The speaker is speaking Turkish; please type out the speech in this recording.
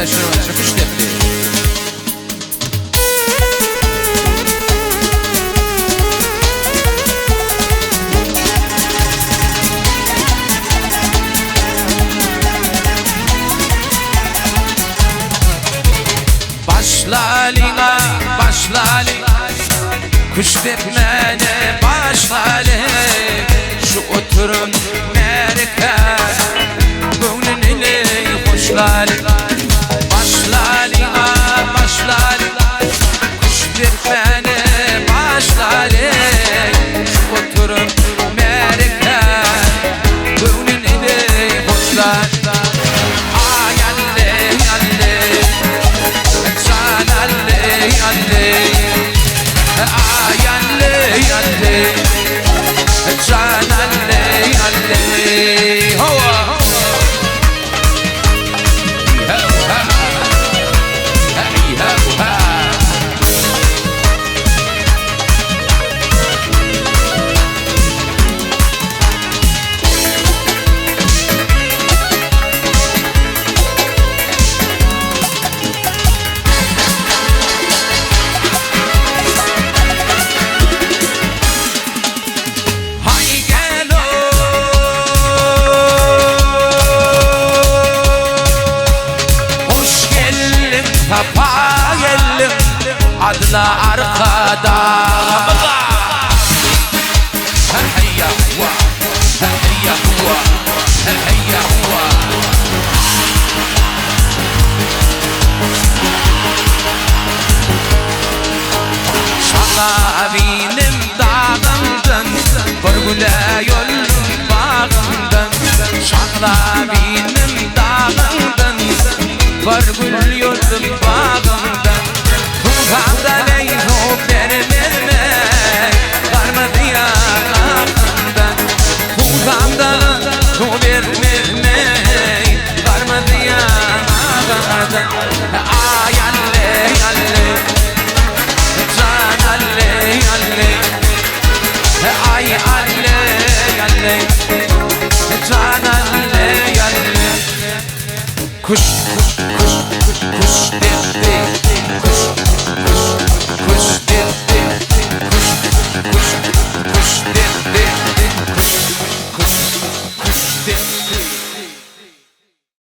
شوفش تبدي başlali kuş depmene başlali şu oturun merke gönlün ile hoşlali başlali kuş depmene başlali şu oturun merke gönlün ile hoşlali Tapa geldim adla arkada Heyya huwa Heyya huwa Heyya huwa Şala benim dağımdan Burgula yolun bağımdan Şala benim dağımdan Burgul yolun bağımdan